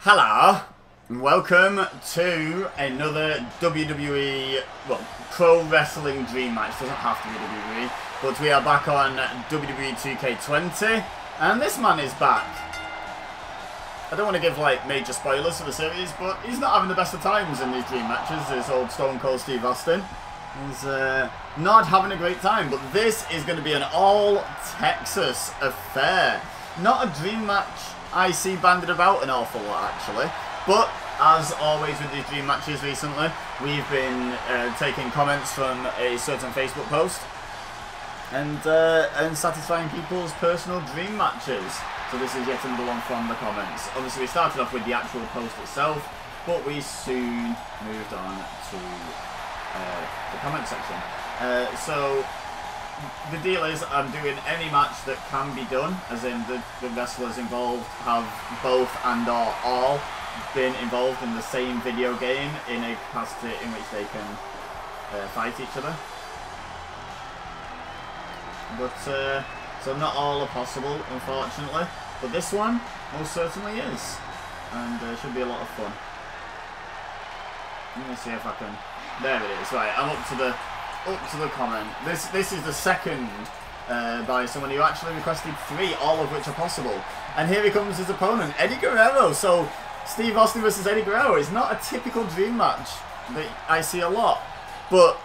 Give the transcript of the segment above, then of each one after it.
Hello, and welcome to another WWE, well, Pro Wrestling Dream Match. Doesn't have to be WWE, but we are back on WWE 2K20, and this man is back. I don't want to give, like, major spoilers for the series, but he's not having the best of times in these dream matches, this old Stone Cold Steve Austin. He's not having a great time, but this is going to be an all-Texas affair. Not a dream match I see banded about an awful lot, actually. But, as always with these dream matches recently, we've been taking comments from a certain Facebook post and satisfying people's personal dream matches. So this is yet another one from the comments. Obviously, we started off with the actual post itself, but we soon moved on to the comment section. So the deal is I'm doing any match that can be done, as in the wrestlers involved have both and or all been involved in the same video game in a capacity in which they can fight each other. But so not all are possible, unfortunately, but this one most certainly is, and should be a lot of fun. Let me see if I can. There it is. Right, I'm up to the comment. This is the second by someone who actually requested 3, all of which are possible. And here he comes, his opponent, Eddie Guerrero. So Steve Austin versus Eddie Guerrero is not a typical dream match that I see a lot, but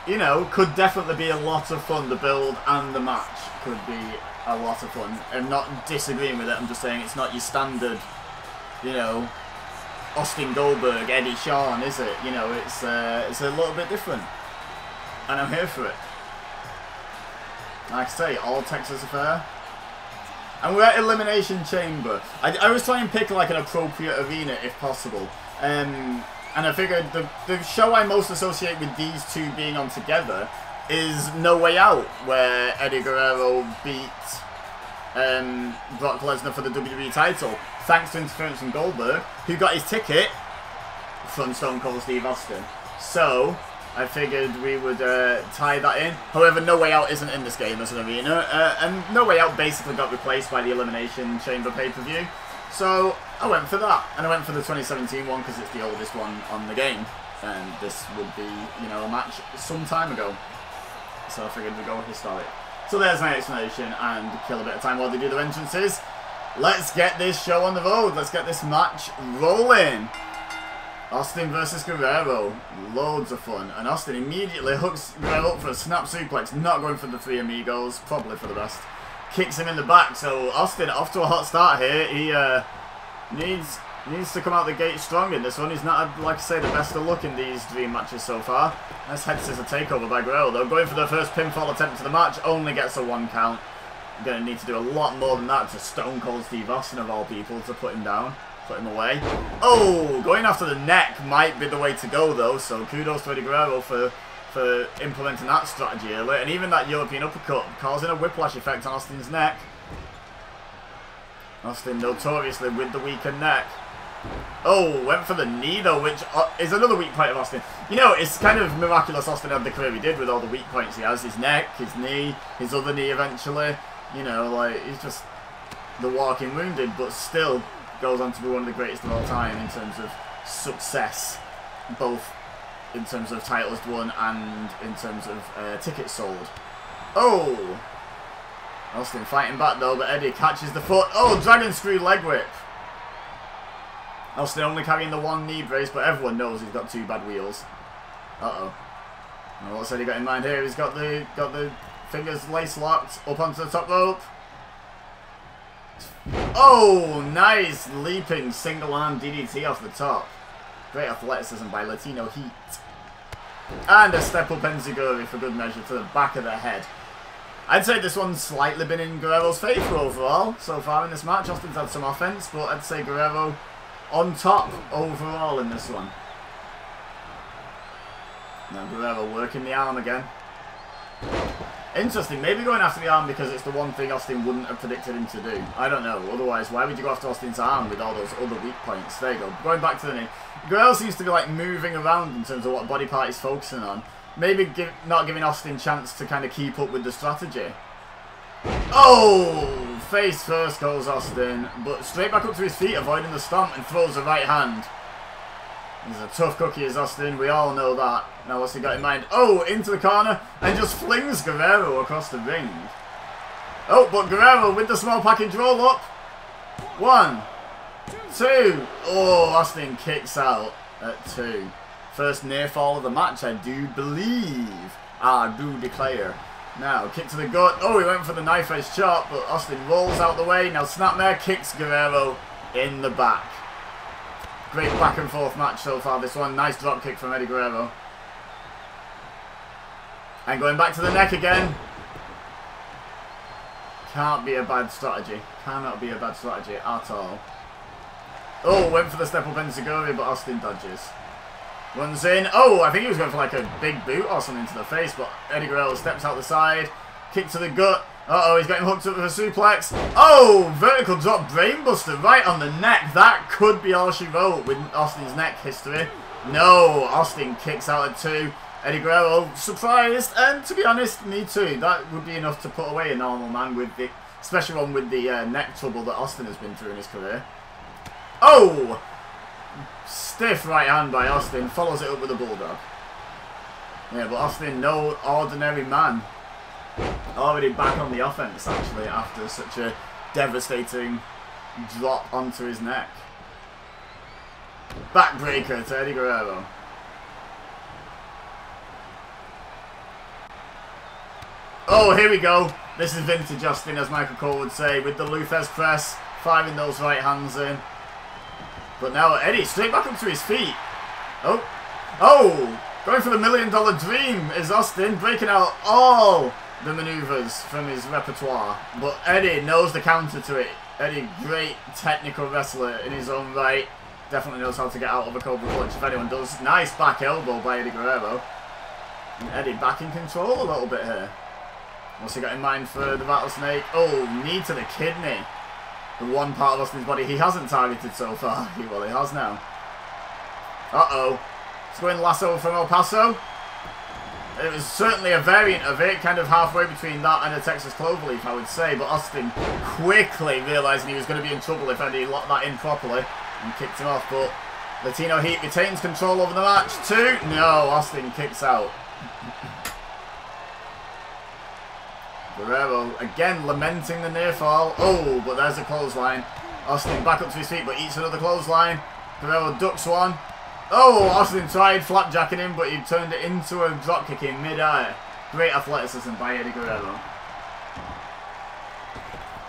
you know, could definitely be a lot of fun. The build and the match could be a lot of fun. I'm not disagreeing with it. I'm just saying it's not your standard, you know, Austin Goldberg, Eddie Shawn, is it? You know, it's a little bit different, and I'm here for it. Like I say, all Texas affair, and we're at Elimination Chamber. I was trying to pick like an appropriate arena if possible, and I figured the show I most associate with these two being on together is No Way Out, where Eddie Guerrero beat Brock Lesnar for the WWE title, thanks to interference from Goldberg, who got his ticket from Stone Cold Steve Austin. So I figured we would tie that in. However, No Way Out isn't in this game as an arena, and No Way Out basically got replaced by the Elimination Chamber pay-per-view. So I went for that, and I went for the 2017 one because it's the oldest one on the game, and this would be, you know, a match some time ago. So I figured we'd go historic. So there's my explanation, and kill a bit of time while they do their entrances. Let's get this show on the road. Let's get this match rolling. Austin versus Guerrero. Loads of fun. And Austin immediately hooks Guerrero up for a snap suplex. Not going for the 3 amigos. Probably for the best. Kicks him in the back. So Austin off to a hot start here. He needs to come out the gate strong in this one. He's not had, like I say, the best of luck in these dream matches so far. Nice head scissor takeover by Guerrero, though. Going for the first pinfall attempt to the match. Only gets a 1 count. Going to need to do a lot more than that to Stone Cold Steve Austin, of all people, to put him down. Put him away. Oh, going after the neck might be the way to go, though. So kudos to Eddie Guerrero for implementing that strategy early. And even that European uppercut, causing a whiplash effect on Austin's neck. Austin notoriously with the weaker neck. Oh, went for the knee, though, which is another weak point of Austin. You know, it's kind of miraculous Austin had the career he did with all the weak points he has. His neck, his knee, his other knee eventually. You know, like, he's just the walking wounded, but still goes on to be one of the greatest of all time in terms of success. Both in terms of titles won and in terms of tickets sold. Oh! Austin fighting back, though, but Eddie catches the foot. Oh, dragon screw leg whip. Austin only carrying the 1 knee brace, but everyone knows he's got 2 bad wheels. Uh-oh. Well, what's Eddie got in mind here? He's got the fingers lace locked up onto the top rope. Oh, nice leaping single arm DDT off the top. Great athleticism by Latino Heat. And a step up enziguri for good measure to the back of the head. I'd say this one's slightly been in Guerrero's favour overall so far in this match. Austin's had some offense, but I'd say Guerrero on top overall in this one. Now Guerrero working the arm again. Interesting, maybe going after the arm because it's the one thing Austin wouldn't have predicted him to do. I don't know, otherwise why would you go after Austin's arm with all those other weak points? There you go, going back to the knee. Guerrero seems to be like moving around in terms of what body part he's focusing on. Maybe not giving Austin a chance to kind of keep up with the strategy. Oh! Face first goes Austin, but straight back up to his feet, avoiding the stomp, and throws the right hand. He's a tough cookie, is Austin. We all know that. Now what's he got in mind? Oh, into the corner, and just flings Guerrero across the ring. Oh, but Guerrero with the small package roll up. 1, 2. Oh, Austin kicks out at 2. First near fall of the match, I do believe. I do declare. Now, kick to the gut. Oh, he went for the knife edge chop, but Austin rolls out the way. Now, snapmare kicks Guerrero in the back. Great back and forth match so far, this one. Nice drop kick from Eddie Guerrero. And going back to the neck again. Can't be a bad strategy. Cannot be a bad strategy at all. Oh, went for the step up enziguri, but Austin dodges. Runs in. Oh, I think he was going for like a big boot or something to the face, but Eddie Guerrero steps out the side. Kick to the gut. Uh-oh, he's getting hooked up with a suplex. Oh, vertical drop brainbuster right on the neck. That could be all she wrote with Austin's neck history. No, Austin kicks out at 2. Eddie Guerrero surprised, and to be honest, me too. That would be enough to put away a normal man, with the, especially one with the neck trouble that Austin has been through in his career. Oh! Stiff right hand by Austin, follows it up with a bulldog. Yeah, but Austin, no ordinary man. Already back on the offense, actually, after such a devastating drop onto his neck. Backbreaker to Eddie Guerrero. Oh, here we go. This is vintage Austin, as Michael Cole would say, with the Luthez press, firing those right hands in. But now Eddie straight back up to his feet. Oh, oh, going for the $1 million dream is Austin, breaking out all the maneuvers from his repertoire. But Eddie knows the counter to it. Eddie, great technical wrestler in his own right. Definitely knows how to get out of a Cobra Clutch if anyone does. Nice back elbow by Eddie Guerrero. And Eddie back in control a little bit here. What's he got in mind for the rattlesnake? Oh, knee to the kidney. The one part of Austin's body he hasn't targeted so far. Well, he has now. Uh-oh. It's going lasso from El Paso. It was certainly a variant of it, kind of halfway between that and a Texas Cloverleaf, I would say. But Austin quickly realising he was going to be in trouble if Eddie locked that in properly and kicked him off. But Latino Heat retains control over the match. 2. No, Austin kicks out. Guerrero again lamenting the near fall. Oh, but there's a clothesline. Austin back up to his feet, but eats another clothesline. Guerrero ducks one. Oh, Austin tried flapjacking him, but he turned it into a dropkick in mid-air. Great athleticism by Eddie Guerrero.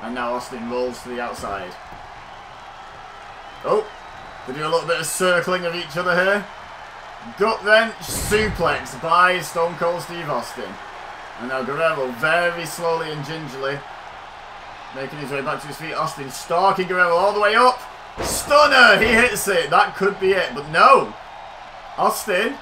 And now Austin rolls to the outside. Oh, they do a little bit of circling of each other here. Gut wrench suplex by Stone Cold Steve Austin. And now Guerrero very slowly and gingerly making his way back to his feet. Austin stalking Guerrero all the way up. Stunner! He hits it. That could be it. But no. Austin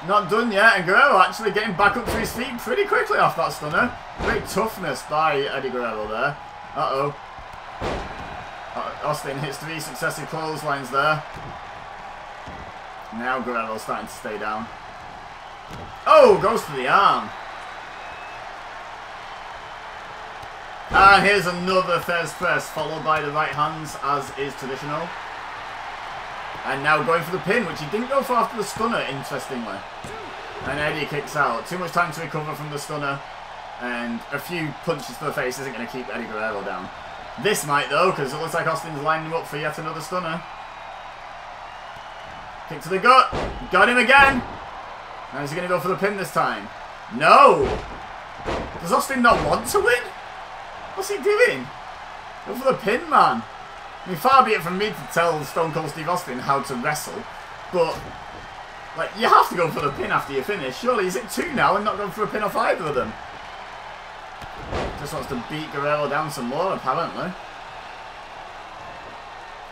not done yet. And Guerrero actually getting back up to his feet pretty quickly off that stunner. Great toughness by Eddie Guerrero there. Uh-oh. Austin hits 3 successive clotheslines there. Now Guerrero's starting to stay down. Oh, goes to the arm. And here's another Fez press, followed by the right hands, as is traditional. And now going for the pin, which he didn't go for after the stunner, interestingly. And Eddie kicks out. Too much time to recover from the stunner. And a few punches to the face isn't going to keep Eddie Guerrero down. This might, though, because it looks like Austin's lining him up for yet another stunner. Kick to the gut. Got him again. Now is he going to go for the pin this time? No! Does Austin not want to win? What's he doing? Go for the pin, man. I mean, far be it from me to tell Stone Cold Steve Austin how to wrestle, but, like, you have to go for the pin after you finish. Surely he's at 2 now and not going for a pin off either of them. Just wants to beat Guerrero down some more, apparently.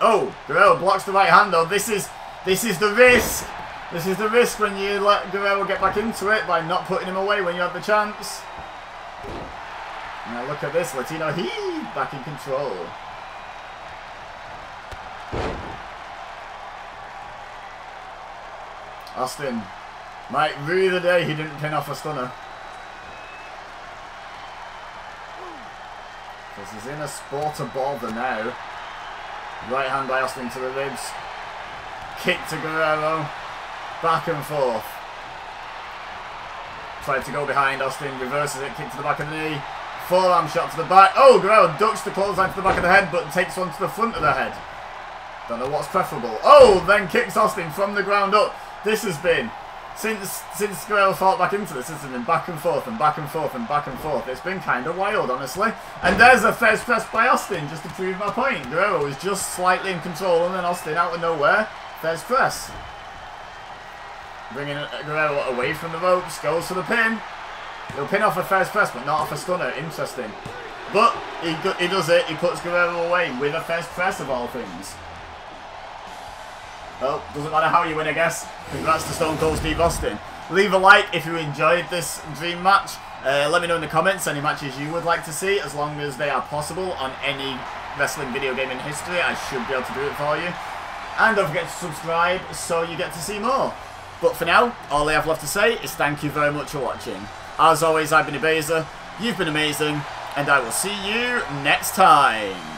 Oh, Guerrero blocks the right hand, though. This is the risk. This is the risk when you let Guerrero get back into it by not putting him away when you have the chance. Now look at this, Latino Heat back in control. Austin might rue the day he didn't pin off a stunner. Because he's in a sport of bother now. Right hand by Austin to the ribs. Kick to Guerrero. Back and forth. Tried to go behind Austin. Reverses it. Kick to the back of the knee. Forearm shot to the back. Oh, Guerrero ducks the clothesline to the back of the head, but takes one to the front of the head. Don't know what's preferable. Oh, then kicks Austin from the ground up. This has been, since Guerrero fought back into this has been back and forth and back and forth and back and forth. It's been kind of wild, honestly. And there's a Fez press by Austin, just to prove my point. Guerrero was just slightly in control, and then Austin out of nowhere, Fez press. Bringing Guerrero away from the ropes, goes for the pin. He'll pin off a Fez press, but not off a stunner. Interesting. But he does it. He puts Guerrero away with a Fez press, of all things. Well, doesn't matter how you win, I guess. Congrats to Stone Cold Steve Austin. Leave a like if you enjoyed this dream match. Let me know in the comments any matches you would like to see, as long as they are possible on any wrestling video game in history. I should be able to do it for you. And don't forget to subscribe so you get to see more. But for now, all I have left to say is thank you very much for watching. As always, I've been Ibeza, you've been amazing, and I will see you next time.